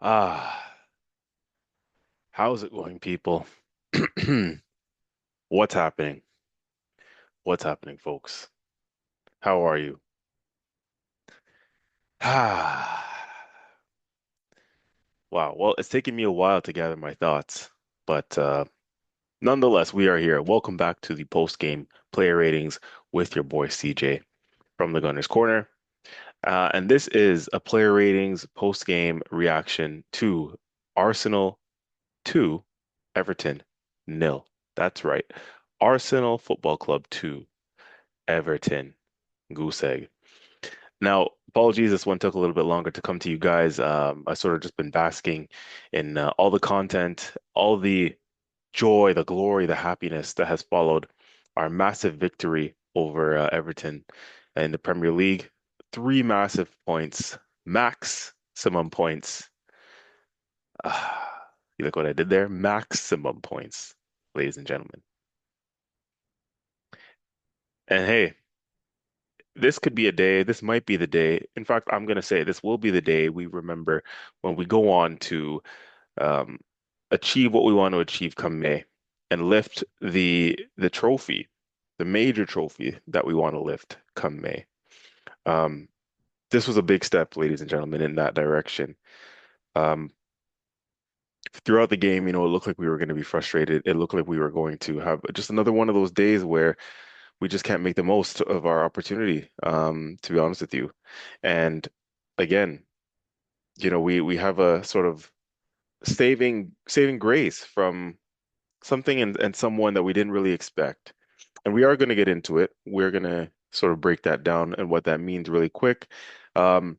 Ah, how's it going, people? What's happening? What's happening, folks? How are you? Ah, wow. Well, it's taken me a while to gather my thoughts, but nonetheless, we are here. Welcome back to the post-game player ratings with your boy CJ from the Gunners Corner. And this is a player ratings post-game reaction to Arsenal 2, Everton nil. That's right. Arsenal Football Club 2, Everton goose egg. Now, apologies, this one took a little bit longer to come to you guys. I sort of just been basking in all the content, all the joy, the glory, the happiness that has followed our massive victory over Everton in the Premier League. Three massive points, maximum points. You look what I did there? Maximum points, ladies and gentlemen. And hey, this could be a day, this might be the day. In fact, I'm going to say this will be the day we remember when we go on to um, achieve what we want to achieve come May and lift the trophy, the major trophy that we want to lift come May. Um, this was a big step, ladies and gentlemen, in that direction. Um, Throughout the game, it looked like we were going to be frustrated. It looked like we were going to have just another one of those days where we just can't make the most of our opportunity, to be honest with you. And again, we have a sort of saving grace from something and someone that we didn't really expect. And we are going to get into it. We're going to sort of break that down and what that means really quick. Um,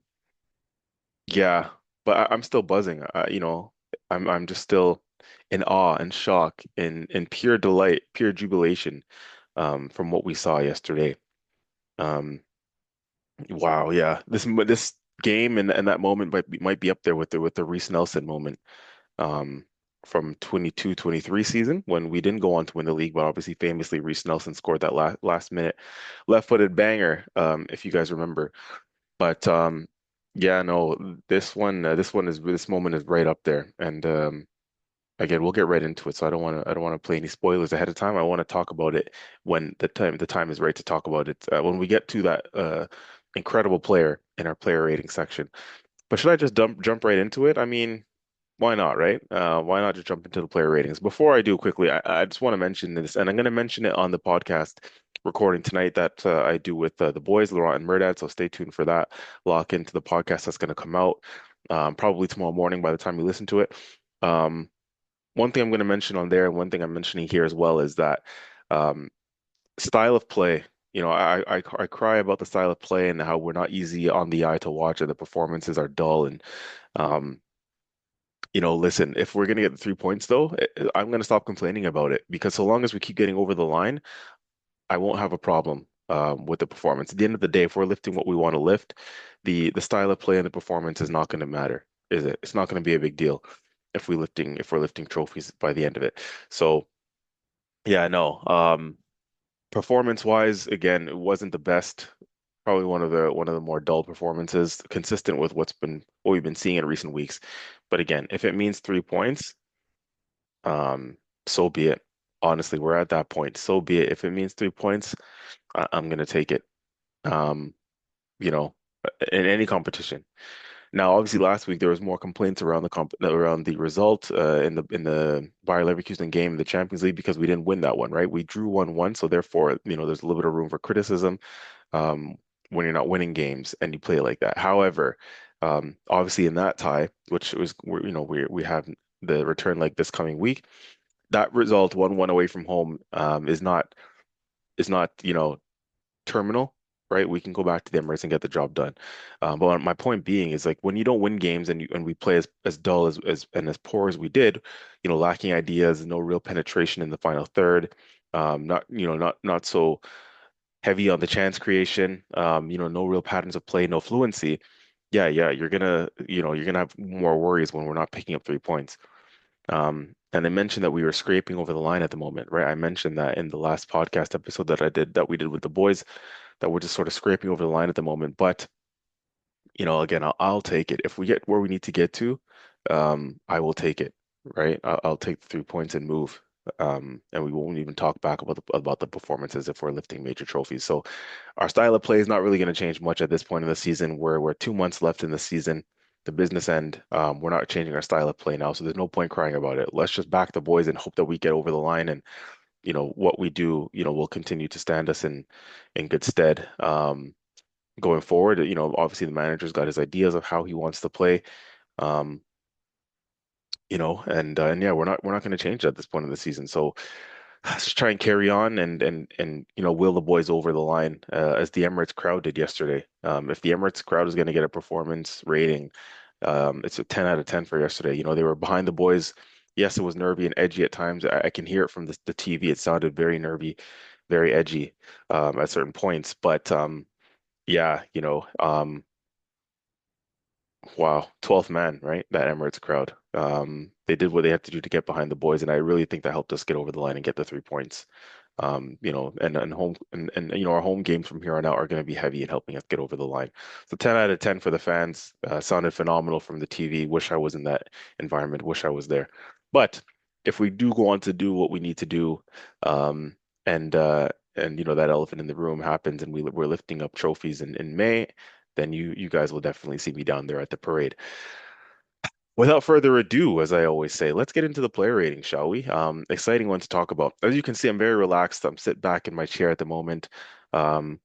yeah, but I'm still buzzing. I'm just still in awe and shock in pure delight, pure jubilation, from what we saw yesterday. Um, wow, yeah, this game and that moment might be up there with the Reece Nelson moment, um, from 22-23 season when we didn't go on to win the league, but obviously famously Reece Nelson scored that last minute left-footed banger, if you guys remember. But yeah, no, this moment is right up there, and again, we'll get right into it. So I don't want to play any spoilers ahead of time. I want to talk about it when the time is right to talk about it. When we get to that incredible player in our player rating section. But should I just jump right into it? I mean, why not, right? Why not just jump into the player ratings? Before I do quickly, I just want to mention this, and I'm going to mention it on the podcast recording tonight that I do with the boys, Laurent and Murdad. So stay tuned for that. Lock into the podcast that's going to come out probably tomorrow morning by the time you listen to it. Um, One thing I'm going to mention on there, and one thing I'm mentioning here as well, is that um, style of play. I cry about the style of play and how we're not easy on the eye to watch, and the performances are dull and um, listen, if we're going to get the 3 points, though, I'm going to stop complaining about it because so long as we keep getting over the line, I won't have a problem with the performance. At the end of the day, if we're lifting what we want to lift, the style of play and the performance is not going to matter, is it? It's not going to be a big deal if we're lifting trophies by the end of it. So yeah, no. Performance wise, again, it wasn't the best. Probably one of the more dull performances, consistent with what we've been seeing in recent weeks. But again, if it means 3 points, um, so be it. Honestly, we're at that point. So be it. If it means 3 points, I'm gonna take it. Um, you know, in any competition. Now, obviously, last week there was more complaints around the result in the Bayer Leverkusen game in the Champions League because we didn't win that one, right? We drew 1-1, so therefore, there's a little bit of room for criticism when you're not winning games and you play like that. However, obviously in that tie, which was we have the return like this coming week, that result 1-1 away from home is not terminal, right? We can go back to the Emirates and get the job done. But my point being is like when you don't win games and we play as dull as and as poor as we did, lacking ideas, no real penetration in the final third, not so heavy on the chance creation, no real patterns of play, no fluency. Yeah, yeah, you're gonna have more worries when we're not picking up 3 points. And I mentioned that we were scraping over the line at the moment, right? I mentioned that in the last podcast episode that we did with the boys, that we're just sort of scraping over the line at the moment. But again, I'll take it. If we get where we need to get to, I will take it, right? I'll take the 3 points and move. And we won't even talk back about the performances if we're lifting major trophies. So our style of play is not really going to change much at this point in the season. We're 2 months left in the season, the business end. We're not changing our style of play now, so there's no point crying about it. Let's just back the boys and hope that we get over the line, and what we do, will continue to stand us in good stead. Going forward, obviously the manager's got his ideas of how he wants to play. Um, and yeah, we're not going to change at this point in the season. So let's just try and carry on and will the boys over the line as the Emirates crowd did yesterday. If the Emirates crowd is going to get a performance rating, it's a 10 out of 10 for yesterday. They were behind the boys. Yes, it was nervy and edgy at times. I can hear it from the TV. It sounded very nervy, very edgy at certain points. But yeah, wow, 12th man, right? That Emirates crowd. They did what they had to do to get behind the boys, and I really think that helped us get over the line and get the 3 points. And home and our home games from here on out are going to be heavy in helping us get over the line. So 10 out of 10 for the fans. Sounded phenomenal from the TV. Wish I was in that environment. Wish I was there. But if we do go on to do what we need to do, um, and that elephant in the room happens, and we're lifting up trophies in May, then you guys will definitely see me down there at the parade. Without further ado, as I always say, let's get into the player rating, shall we? Exciting one to talk about. As you can see, I'm very relaxed. I'm sit back in my chair at the moment, um,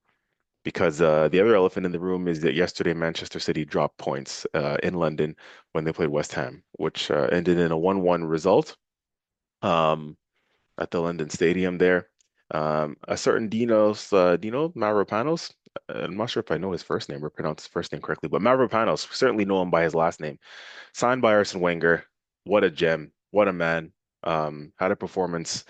because the other elephant in the room is that yesterday Manchester City dropped points in London when they played West Ham, which ended in a 1-1 result. Um, at the London Stadium there. A certain Dino Mavropanos. I'm not sure if I know his first name or pronounce his first name correctly, but Mavropanos, certainly know him by his last name. Signed by Arsene Wenger. What a gem. What a man. Had a performance,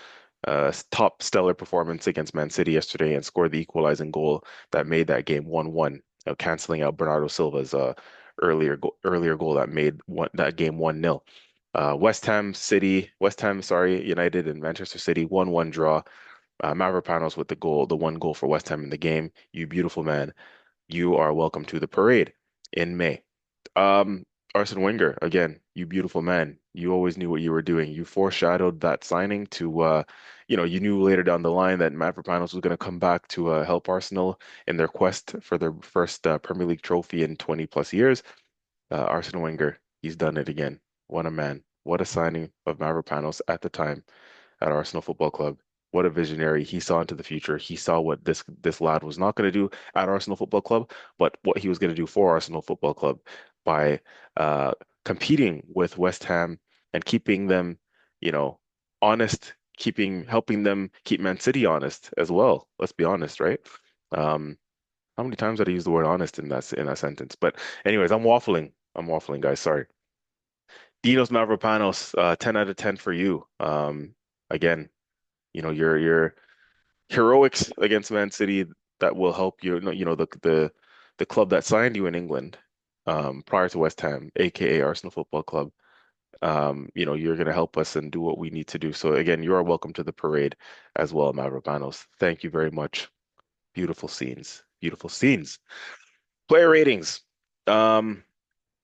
top stellar performance against Man City yesterday and scored the equalizing goal that made that game 1-1, canceling out Bernardo Silva's earlier goal that made that game 1-0. West Ham, sorry, United and Manchester City 1-1 draw. Mavropanos with the one goal for West Ham in the game. You beautiful man. You are welcome to the parade in May. Um, Arsene Wenger, again, you beautiful man. You always knew what you were doing. You foreshadowed that signing to, you knew later down the line that Mavropanos was going to come back to help Arsenal in their quest for their first Premier League trophy in 20 plus years. Arsene Wenger, he's done it again. What a man. What a signing of Mavropanos at the time at Arsenal Football Club. What a visionary. He saw into the future. He saw what this lad was not going to do at Arsenal Football Club, but what he was going to do for Arsenal Football Club by uh, competing with West Ham and keeping them, you know, honest, helping them keep Man City honest as well. Let's be honest, right? Um, how many times did I use the word honest in that sentence? But anyways, I'm waffling. I'm waffling, guys. Sorry. Dinos Mavropanos, 10 out of 10 for you. Again, your heroics against Man City that will help you, the club that signed you in England, prior to West Ham, aka Arsenal Football Club. You're going to help us and do what we need to do. So again, you are welcome to the parade as well, Mavropanos. Thank you very much. Beautiful scenes. Beautiful scenes. Player ratings. Um,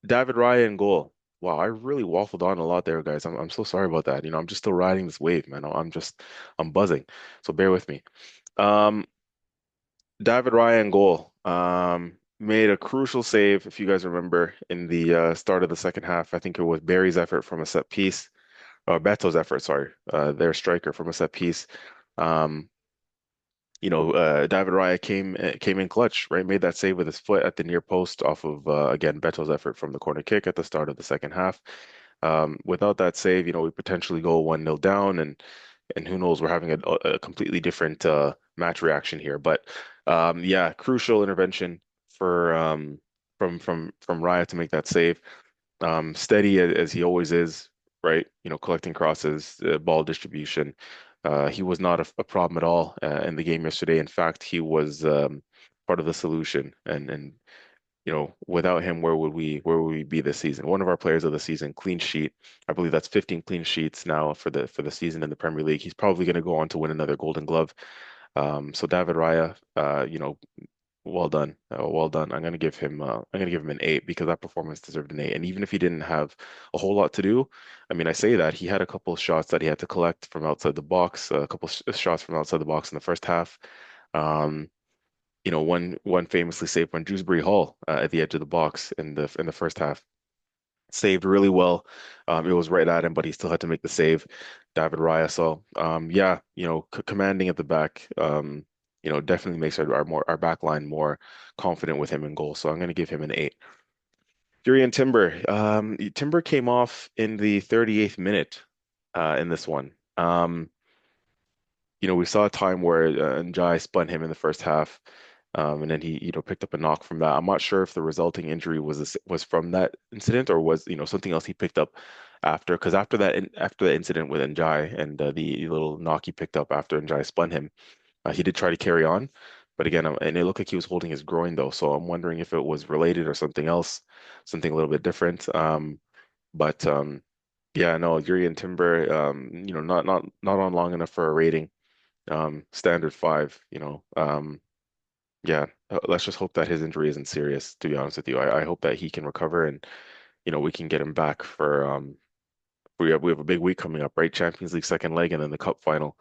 David Raya in goal. Wow, I really waffled on a lot there, guys. I'm so sorry about that. I'm just still riding this wave, man. I'm buzzing. So bear with me. Um, David Raya in goal. Made a crucial save, if you guys remember, in the start of the second half. I think it was Barry's effort from a set piece, or Beto's effort, sorry, their striker from a set piece. Um, David Raya came in clutch, right? Made that save with his foot at the near post off of again Beto's effort from the corner kick at the start of the second half. Without that save, we potentially go 1-0 down, and who knows, we're having a completely different match reaction here. But yeah, crucial intervention for from Raya to make that save. Steady as he always is, right? Collecting crosses, ball distribution. He was not a problem at all in the game yesterday. In fact, he was part of the solution. And without him, where would we be this season? One of our players of the season, clean sheet. I believe that's 15 clean sheets now for the season in the Premier League. He's probably going to go on to win another Golden Glove. So David Raya, Well done. Well done. I'm gonna give him an eight because that performance deserved an eight. And even if he didn't have a whole lot to do, I mean, I say that he had a couple of shots that he had to collect from outside the box, a couple sh shots from outside the box in the first half. Um, one famously saved one, Dewsbury Hall at the edge of the box in the first half. Saved really well. It was right at him, but he still had to make the save. David Raya. So yeah, c commanding at the back. Definitely makes our back line more confident with him in goal. So I'm going to give him an eight. Jurriën Timber. Timber came off in the 38th minute in this one. We saw a time where Njai spun him in the first half, and then he, picked up a knock from that. I'm not sure if the resulting injury was from that incident or was, something else he picked up after. Because after that incident with Njai and the little knock he picked up after Njai spun him, he did try to carry on, but again, and it looked like he was holding his groin though. So I'm wondering if it was related or something else, something a little bit different. But yeah, no, Yuri and Timber, not on long enough for a rating. Standard five, yeah, let's just hope that his injury isn't serious, to be honest with you. I hope that he can recover and, we can get him back for we have a big week coming up, right? Champions League second leg and then the cup final,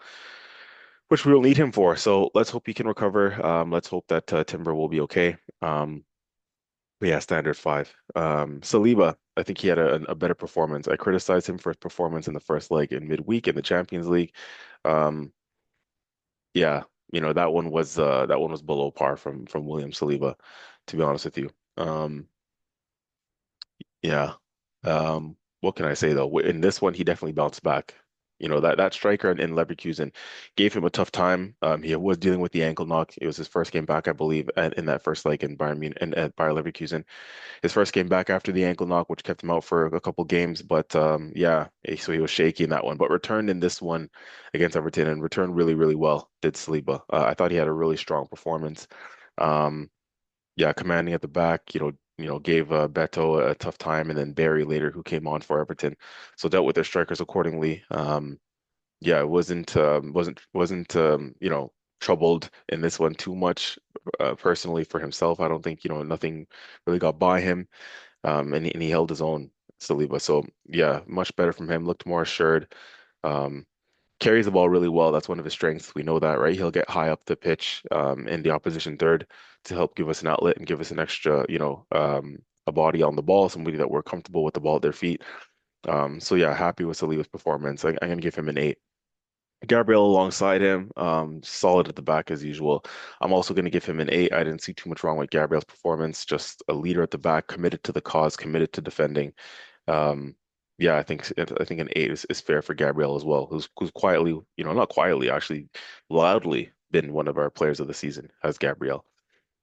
which we'll need him for. So let's hope he can recover. Let's hope that Timber will be okay. But yeah, standard five. Saliba, I think he had a better performance. I criticized him for his performance in the first leg in midweek in the Champions League. Um, Yeah, that one was below par from William Saliba, to be honest with you. Yeah. What can I say though? In this one, he definitely bounced back. That striker in Leverkusen gave him a tough time. He was dealing with the ankle knock. It was his first game back, I believe, in that first leg in Bayern Munich and at Bayer Leverkusen. His first game back after the ankle knock, which kept him out for a couple games. But yeah, so he was shaky in that one, but returned in this one against Everton and returned really, really well. Did Saliba? I thought he had a really strong performance. Um, yeah, commanding at the back. Gave Beto a tough time, and then Barry later, who came on for Everton, so dealt with their strikers accordingly. Yeah, it wasn't troubled in this one too much personally for himself. I don't think nothing really got by him. And he held his own, Saliba. So yeah, much better from him. Looked more assured. Um, Carries the ball really well. That's one of his strengths. We know that, right? He'll get high up the pitch in the opposition third to help give us an outlet and give us an extra, a body on the ball, somebody that we're comfortable with the ball at their feet. So yeah, happy with Saliba's performance. I'm gonna give him an eight. Gabriel alongside him, solid at the back as usual. I'm also going to give him an eight. I didn't see too much wrong with Gabriel's performance. Just a leader at the back, committed to the cause, committed to defending. Um, yeah, I think an eight is fair for Gabriel as well, who's quietly, not quietly, actually loudly been one of our players of the season, as Gabriel.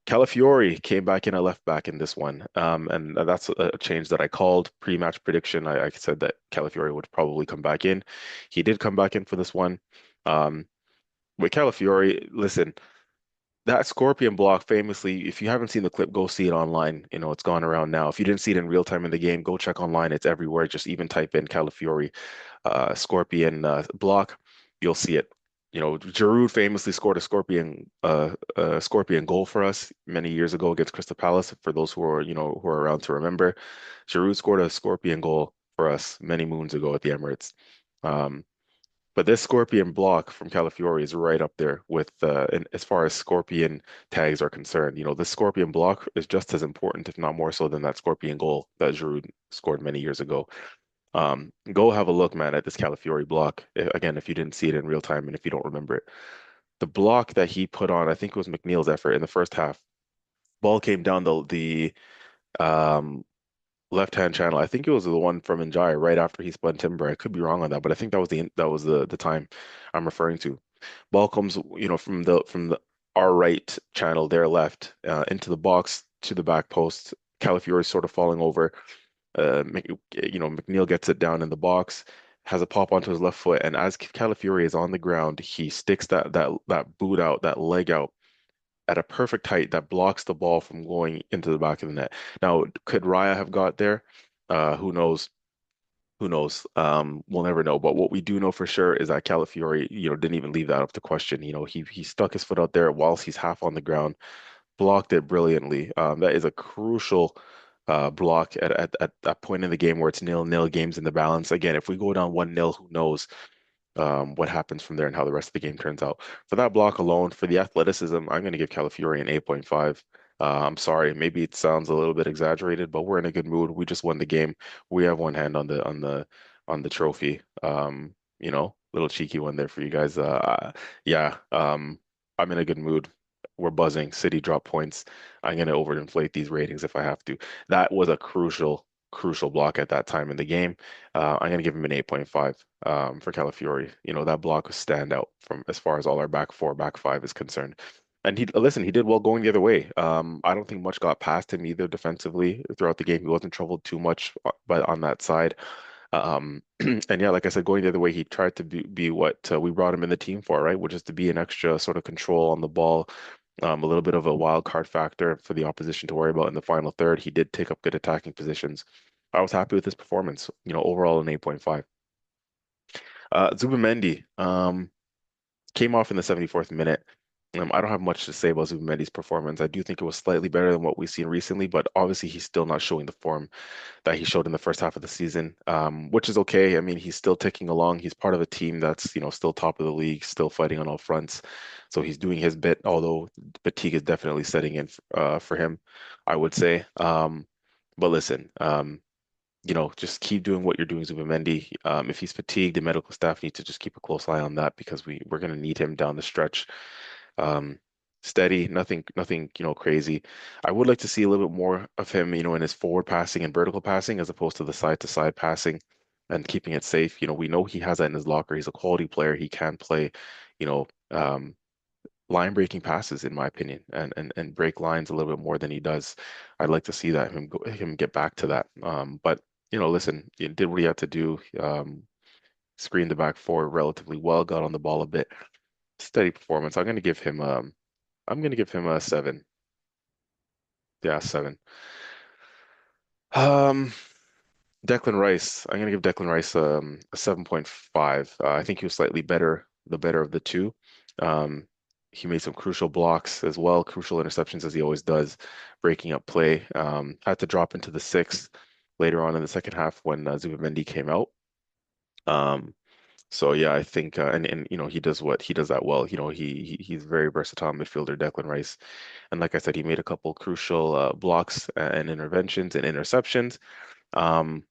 Calafiori came back in a left back in this one, and that's a change that I called pre-match prediction. I said that Calafiori would probably come back in. He did come back in for this one. Um, with Calafiori, listen, that scorpion block famously, if you haven't seen the clip, go see it online. It's gone around now. If you didn't see it in real time in the game, go check online. It's everywhere. Just even type in Calafiori scorpion block, you'll see it. Giroud famously scored a scorpion goal for us many years ago against Crystal Palace. For those who are around to remember, Giroud scored a scorpion goal for us many moons ago at the Emirates. Um, but this scorpion block from Calafiori is right up there with as far as scorpion tags are concerned. This scorpion block is just as important, if not more so, than that scorpion goal that Giroud scored many years ago. Go have a look, man, at this Calafiori block. Again, if you didn't see it in real time and if you don't remember it. The block that he put on, I think it was McNeil's effort in the first half. Ball came down the um, left-hand channel. I think it was the one from Njai right after he spun timber. I could be wrong on that, but I think that was the time I'm referring to. Ball comes, from the our right channel, their left, into the box to the back post. Calafiori sort of falling over. McNeil gets it down in the box, has a pop onto his left foot, and as Calafiori is on the ground, he sticks that boot out, that leg out at a perfect height that blocks the ball from going into the back of the net. Now, could Raya have got there? Who knows? Who knows? We'll never know. But what we do know for sure is that Calafiori, didn't even leave that up to question. He stuck his foot out there whilst he's half on the ground, blocked it brilliantly. That is a crucial block at that point in the game where it's nil-nil, games in the balance. Again, if we go down 1-0, who knows what happens from there and how the rest of the game turns out. For that block alone, for the athleticism, I'm going to give Calafiori an 8.5. I'm sorry, maybe it sounds a little bit exaggerated, but we're in a good mood. We just won the game. We have one hand on the trophy. Little cheeky one there for you guys. Yeah, I'm in a good mood. We're buzzing. City drop points. I'm going to overinflate these ratings if I have to. That was a crucial block at that time in the game. I'm going to give him an 8.5 for Calafiori. That block was standout from as far as all our back four, back five is concerned. And listen, he did well going the other way. I don't think much got past him either defensively throughout the game. He wasn't troubled too much, but on that side. And yeah, like I said, going the other way, he tried to be what we brought him in the team for, right? Which is to be an extra sort of control on the ball, a little bit of a wild card factor for the opposition to worry about in the final third. He did take up good attacking positions. I was happy with his performance, overall an 8.5. Zubimendi came off in the 74th minute. I don't have much to say about Zubimendi's performance. I do think it was slightly better than what we've seen recently, but obviously he's still not showing the form that he showed in the first half of the season, which is okay. I mean, he's still ticking along. He's part of a team that's, still top of the league, still fighting on all fronts. So he's doing his bit, although fatigue is definitely setting in for him, I would say. But listen, just keep doing what you're doing, Zubimendi. If he's fatigued, the medical staff need to just keep a close eye on that because we're going to need him down the stretch. Um, Steady, nothing, crazy. I would like to see a little bit more of him, in his forward passing and vertical passing as opposed to the side to side passing and keeping it safe. We know he has that in his locker. He's a quality player. He can play, line breaking passes, in my opinion, and break lines a little bit more than he does. I'd like to see him get back to that. But listen, he did what he had to do. Screened the back four relatively well, got on the ball a bit. Steady performance. I'm gonna give him a 7. Yeah, 7. Um, Declan Rice. I'm gonna give Declan Rice a 7.5. I think he was slightly better, the better of the two. Um, he made some crucial blocks as well, crucial interceptions as he always does, breaking up play. Had to drop into the sixth later on in the second half when Zubimendi came out. Um, so yeah, I think and he does that well. He's very versatile midfielder, Declan Rice. And like I said, he made a couple crucial blocks and interventions and interceptions. Um,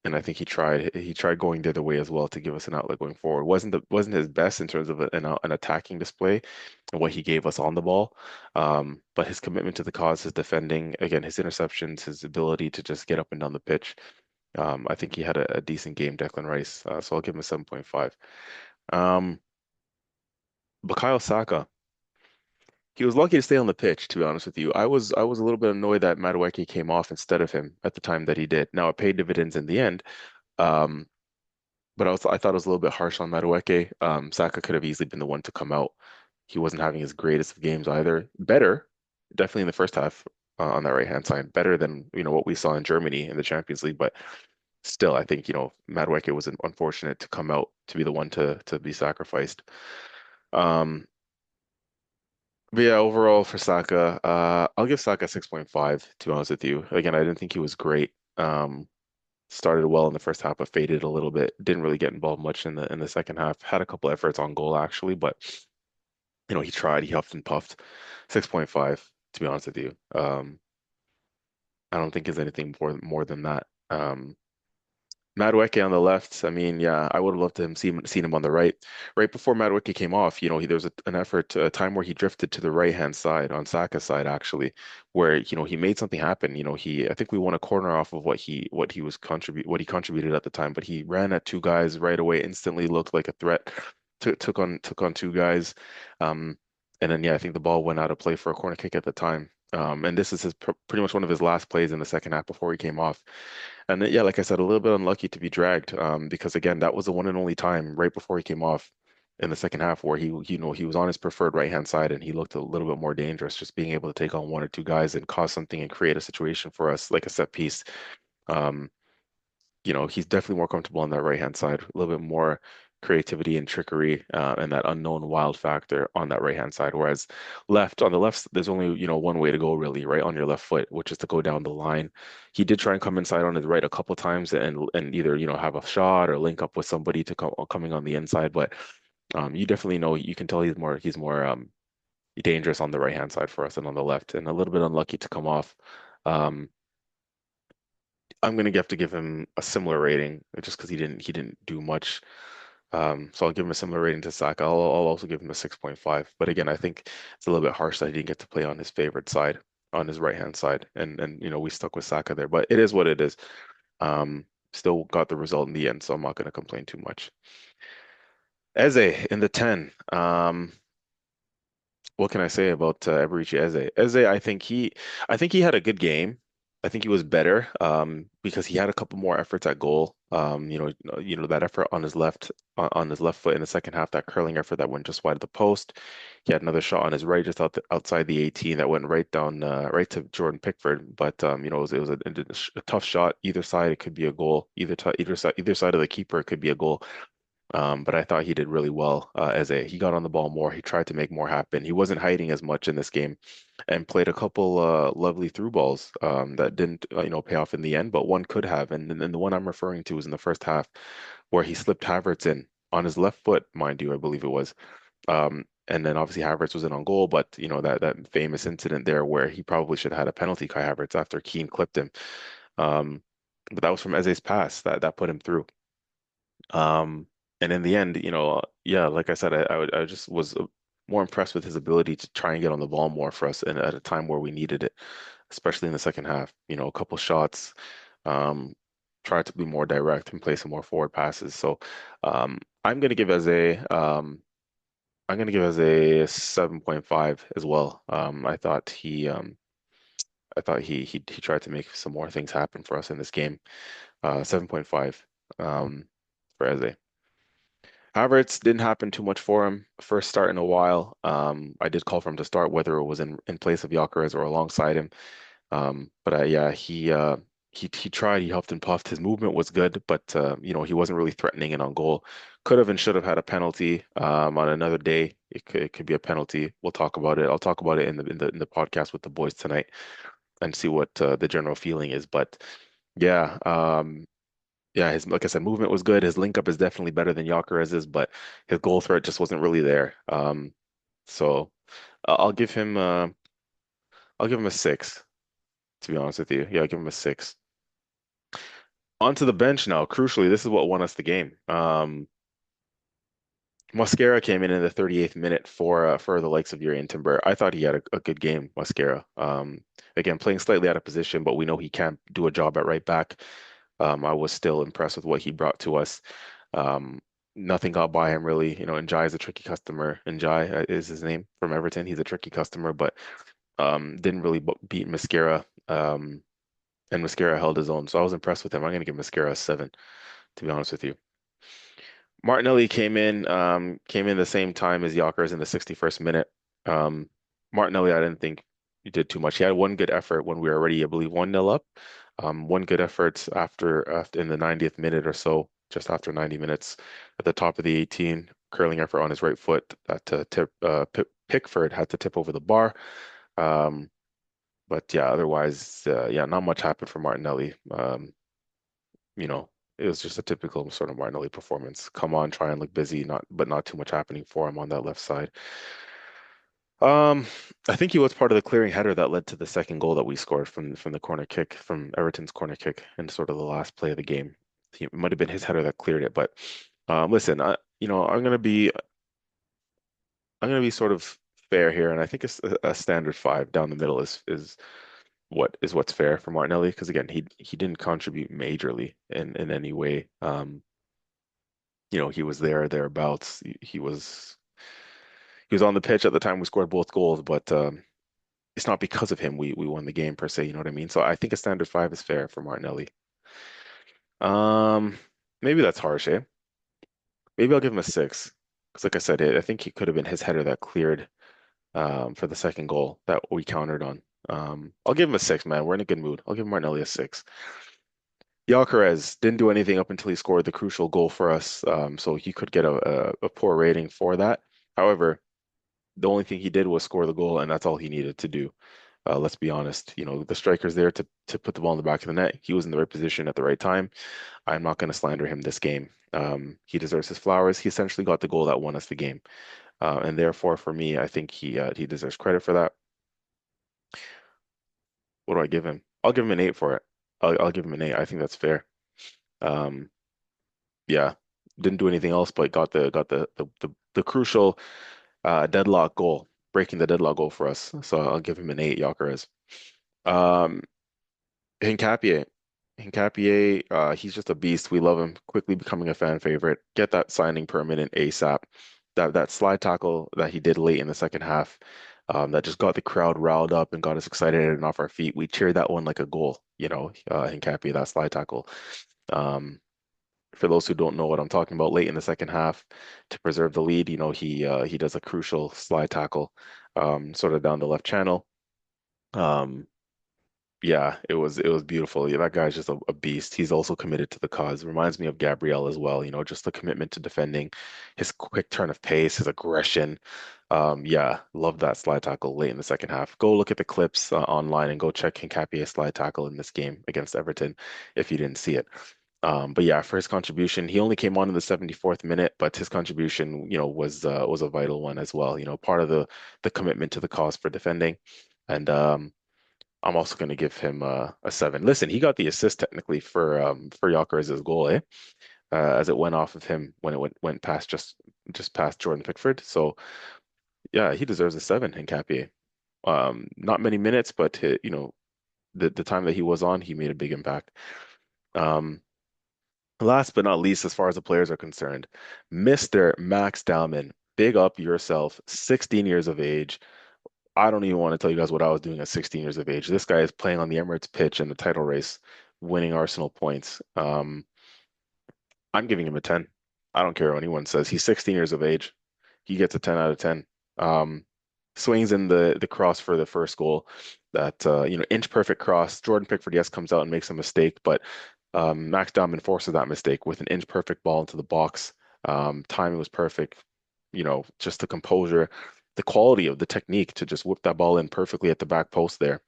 and I think he tried going the other way as well to give us an outlet going forward. Wasn't his best in terms of an attacking display and what he gave us on the ball. But his commitment to the cause, his defending, again, his interceptions, his ability to just get up and down the pitch. I think he had a decent game, Declan Rice. So I'll give him a 7.5. Um, Bukayo Saka. He was lucky to stay on the pitch, to be honest with you. I was a little bit annoyed that Madueke came off instead of him at the time that he did. Now it paid dividends in the end. Um, but I thought it was a little bit harsh on Madueke. Saka could have easily been the one to come out. He wasn't having his greatest of games either. Better, definitely in the first half on that right hand side. Better than what we saw in Germany in the Champions League. But still, I think Madueke was unfortunate to come out to be the one to be sacrificed. Um, but yeah, overall for Saka, I'll give Saka 6.5 to be honest with you. Again, I didn't think he was great. Started well in the first half, but faded a little bit. Didn't really get involved much in the second half. Had a couple efforts on goal actually, but he tried, he huffed and puffed. 6.5 to be honest with you. I don't think is anything more than that. Madueke on the left. I mean, yeah, I would have loved to have seen him on the right. Right before Madueke came off, there was an effort, a time where he drifted to the right hand side on Saka's side actually, where he made something happen. I think we won a corner off of what he contributed at the time, but he ran at two guys right away, instantly looked like a threat. Took on two guys, um, and then yeah, I think the ball went out of play for a corner kick at the time. And this is pretty much one of his last plays in the second half before he came off. And then, yeah, like I said, a little bit unlucky to be dragged, because again, that was the one and only time right before he came off in the second half where he was on his preferred right hand side and he looked a little bit more dangerous, just being able to take on one or two guys and cause something and create a situation for us like a set piece. Um, he's definitely more comfortable on that right hand side, a little bit more. creativity and trickery and that unknown wild factor on that right hand side. Whereas on the left, there's only, one way to go really, right on your left foot, which is to go down the line. He did try and come inside on his right a couple times and either, have a shot or link up with somebody to come coming on the inside. But you definitely know you can tell he's more dangerous on the right hand side for us than on the left, and a little bit unlucky to come off. Um, I'm gonna have to give him a similar rating just because he didn't do much. So I'll give him a similar rating to Saka. I'll also give him a 6.5. But again, I think it's a little bit harsh that he didn't get to play on his favorite side, on his right hand side, and we stuck with Saka there. But it is what it is. Still got the result in the end, so I'm not gonna complain too much. Eze in the 10. What can I say about Eberici Eze? Eze, I think he had a good game. I think he was better because he had a couple more efforts at goal. That effort on his on his left foot in the second half, that curling effort that went just wide of the post. He had another shot on his right, just outside the 18, that went right down, right to Jordan Pickford. But it was a tough shot. Either side, it could be a goal. Either side of the keeper, it could be a goal. But I thought he did really well he got on the ball more. He tried to make more happen. He wasn't hiding as much in this game, and played a couple lovely through balls that didn't pay off in the end, but one could have. And the one I'm referring to was in the first half, where he slipped Havertz in on his left foot, mind you, I believe it was. And then obviously Havertz was in on goal, but that famous incident there where he probably should have had a penalty, Kai Havertz, after Keane clipped him. Um, but that was from Eze's pass that put him through. Um, and in the end, yeah, like I said, I just was more impressed with his ability to try and get on the ball more for us, and at a time where we needed it, especially in the second half. A couple shots, um, try to be more direct and play some more forward passes. So, I'm gonna give as a I'm gonna give as a 7.5 as well. I thought he tried to make some more things happen for us in this game. 7.5 for Eze. Havertz didn't happen too much for him. First start in a while. I did call for him to start, whether it was in place of Gyökeres or alongside him. But yeah, he tried. He huffed and puffed. His movement was good, but he wasn't really threatening it on goal. Could have and should have had a penalty. On another day, it could be a penalty. We'll talk about it. I'll talk about it in the podcast with the boys tonight and see what the general feeling is. But yeah, yeah, his like I said, movement was good. His link up is definitely better than Gyökeres's, but his goal threat just wasn't really there. So I'll give him a 6, to be honest with you. Yeah, I'll give him a 6. Onto the bench now. Crucially, this is what won us the game. Mosquera came in the 38th minute for the likes of Yuri and Timber. I thought he had a good game, Mosquera. Again, playing slightly out of position, but we know he can do a job at right back. I was still impressed with what he brought to us. Um, Nothing got by him really. Njai is a tricky customer. Njai is his name from Everton. He's a tricky customer, but didn't really beat Mosquera. And Mosquera held his own, so I was impressed with him. I'm going to give Mosquera a 7, to be honest with you. Martinelli came in the same time as Gyökeres in the 61st minute. Um, Martinelli, I didn't think he did too much. He had one good effort when we were already, I believe, 1-0 up. One good effort after in the 90th minute or so, just after 90 minutes, at the top of the 18, curling effort on his right foot that Pickford had to tip over the bar. Um, but yeah, otherwise, yeah, not much happened for Martinelli. You know, it was just a typical sort of Martinelli performance. Come on, try and look busy, not too much happening for him on that left side. Um, I think he was part of the clearing header that led to the second goal that we scored from the corner kick, from Everton's corner kick, in sort of the last play of the game. It might have been his header that cleared it, but listen, I'm gonna be sort of fair here, and I think it's a standard 5 down the middle is what's fair for Martinelli, because again, he didn't contribute majorly in any way. He was thereabouts. He was on the pitch at the time we scored both goals, but it's not because of him we won the game per se. You know what I mean? So I think a standard 5 is fair for Martinelli. Um, Maybe that's harsh, eh? Maybe I'll give him a 6, because like I said, I think he could have been his header that cleared for the second goal that we countered on. I'll give him a 6, man. We're in a good mood. I'll give Martinelli a 6. Gyökeres didn't do anything up until he scored the crucial goal for us, so he could get a poor rating for that. However, the only thing he did was score the goal, and that's all he needed to do. Let's be honest. The striker's there to put the ball in the back of the net. He was in the right position at the right time. I'm not going to slander him this game. He deserves his flowers. He essentially got the goal that won us the game, and therefore, for me, I think he deserves credit for that. What do I give him? I'll give him an eight for it. I'll give him an eight. I think that's fair. Um, yeah, didn't do anything else, but got the crucial deadlock goal, breaking the deadlock goal for us. So I'll give him an eight, Gyökeres. Um, Hincapié. Hincapié, he's just a beast. We love him. Quickly becoming a fan favorite. Get that signing permanent ASAP. That slide tackle that he did late in the second half, that just got the crowd riled up and got us excited and off our feet. We cheered that one like a goal, Hincapié, that slide tackle. Um, for those who don't know what I'm talking about, late in the second half, to preserve the lead, he does a crucial slide tackle, sort of down the left channel. Um, yeah, it was beautiful. Yeah, that guy's just a beast. He's also committed to the cause. Reminds me of Gabriel as well, just the commitment to defending, his quick turn of pace, his aggression. Yeah, love that slide tackle late in the second half. Go look at the clips online and go check Hincapié's slide tackle in this game against Everton if you didn't see it. But yeah, for his contribution, he only came on in the 74th minute, but his contribution, was a vital one as well. Part of the commitment to the cause for defending. And I'm also going to give him a seven. Listen, he got the assist technically for Gyökeres' goal, eh? As it went off of him when it went past just past Jordan Pickford. So yeah, he deserves a seven, Hincapié. Not many minutes, but the time that he was on, he made a big impact. Um, Last but not least, as far as the players are concerned, Mr. Max Dowman, big up yourself, 16 years of age. I don't even want to tell you guys what I was doing at 16 years of age. This guy is playing on the Emirates pitch in the title race, winning Arsenal points. I'm giving him a 10. I don't care what anyone says. He's 16 years of age. He gets a 10 out of 10. Um, Swings in the cross for the first goal. That inch perfect cross. Jordan Pickford, yes, comes out and makes a mistake, but Max Dowman forces that mistake with an inch perfect ball into the box. Timing was perfect. Just the composure, the quality of the technique to just whip that ball in perfectly at the back post there.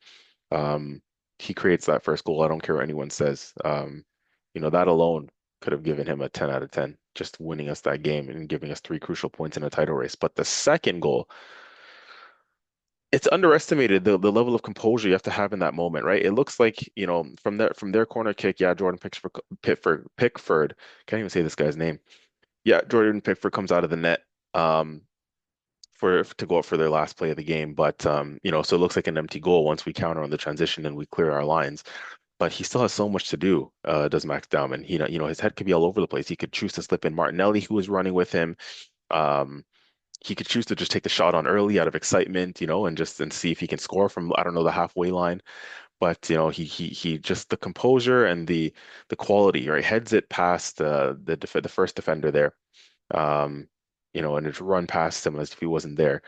Um, he creates that first goal. I don't care what anyone says. That alone could have given him a 10 out of 10, just winning us that game and giving us three crucial points in a title race. But the second goal, it's underestimated the level of composure you have to have in that moment, right? It looks like, from their corner kick, yeah, Pickford, can't even say this guy's name. Yeah, Jordan Pickford comes out of the net. Um, for to go up for their last play of the game. But so it looks like an empty goal once we counter on the transition and we clear our lines. But he still has so much to do, does Max Dowman. His head could be all over the place. He could choose to slip in Martinelli, who was running with him. Um, he could choose to just take the shot on early out of excitement, and see if he can score from, I don't know, the halfway line. But he just the composure and the quality, right? Heads it past the first defender there. Um, and it's run past him as if he wasn't there.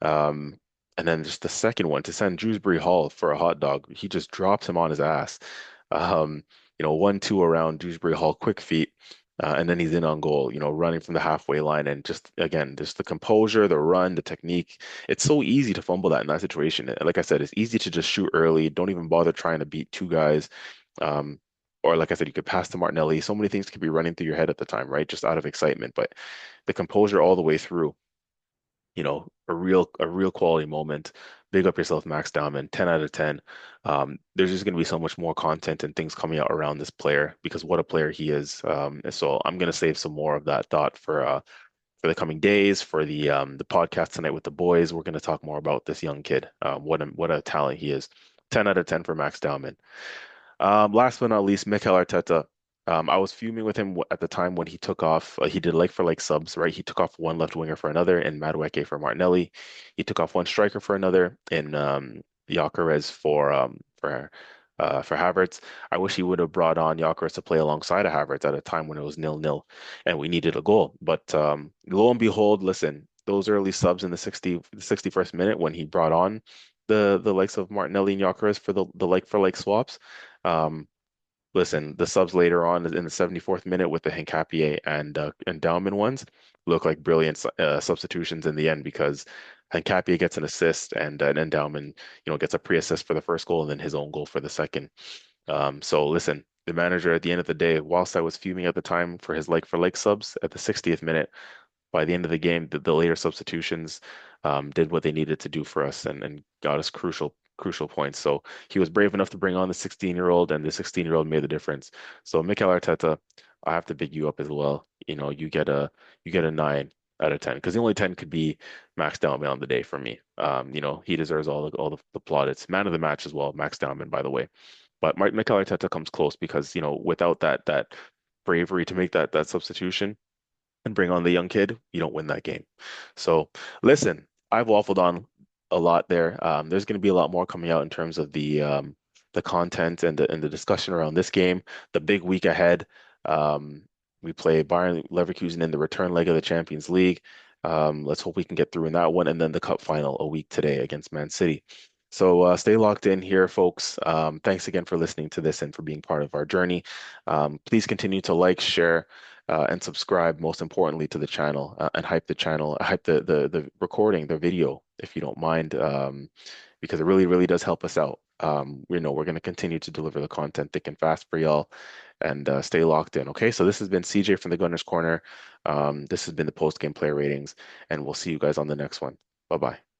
Um, and then just the second one to send Dewsbury Hall for a hot dog. He just drops him on his ass. 1-2 around Dewsbury Hall, quick feet. And then he's in on goal, running from the halfway line. And just, again, just the composure, the run, the technique. It's so easy to fumble that in that situation. Like I said, it's easy to just shoot early. Don't even bother trying to beat two guys. Um, or like I said, you could pass to Martinelli. So many things could be running through your head at the time, right? Just out of excitement. But the composure all the way through, a real quality moment. Big up yourself, Max Dowman, 10 out of 10. There's just going to be so much more content and things coming out around this player because what a player he is. And so I'm going to save some more of that thought for the coming days, for the podcast tonight with the boys. We're going to talk more about this young kid. What a talent he is. 10 out of 10 for Max Dowman. Last but not least, Mikel Arteta. I was fuming with him at the time when he took off. He did like for like subs, right? He took off one left winger for another in Madueke for Martinelli. He took off one striker for another in Gyökeres for Havertz. I wish he would have brought on Gyökeres to play alongside of Havertz at a time when it was 0-0 and we needed a goal. But lo and behold, listen, those early subs in the 61st minute when he brought on the likes of Martinelli and Gyökeres for the like for like swaps. Um, Listen, the subs later on in the 74th minute with the Hincapié and Dowman ones look like brilliant substitutions in the end because Hincapié gets an assist and Dowman, gets a pre-assist for the first goal and then his own goal for the second. So listen, the manager at the end of the day, whilst I was fuming at the time for his like for like subs at the 60th minute, by the end of the game, the later substitutions did what they needed to do for us and got us crucial points. So he was brave enough to bring on the 16-year-old, and the 16-year-old made the difference. So Mikel Arteta, I have to big you up as well. You get a 9 out of 10 because the only 10 could be Max Dowman on the day for me. He deserves all the plaudits. Man of the match as well, Max Dowman, by the way. But Mikel Arteta comes close because without that bravery to make that substitution and bring on the young kid, you don't win that game. So listen, I've waffled on a lot there. There's going to be a lot more coming out in terms of the content and the discussion around this game. The big week ahead. Um, we play Bayern Leverkusen in the return leg of the Champions League. Let's hope we can get through in that one, and then the cup final a week today against Man City. So stay locked in here, folks. Thanks again for listening to this and for being part of our journey. Please continue to like, share, and subscribe, most importantly, to the channel and hype the channel, hype the recording, the video, if you don't mind, because it really, really does help us out. We're going to continue to deliver the content thick and fast for y'all and stay locked in. Okay, so this has been CJ from the Gunner's Corner. This has been the post game player ratings, and we'll see you guys on the next one. Bye bye.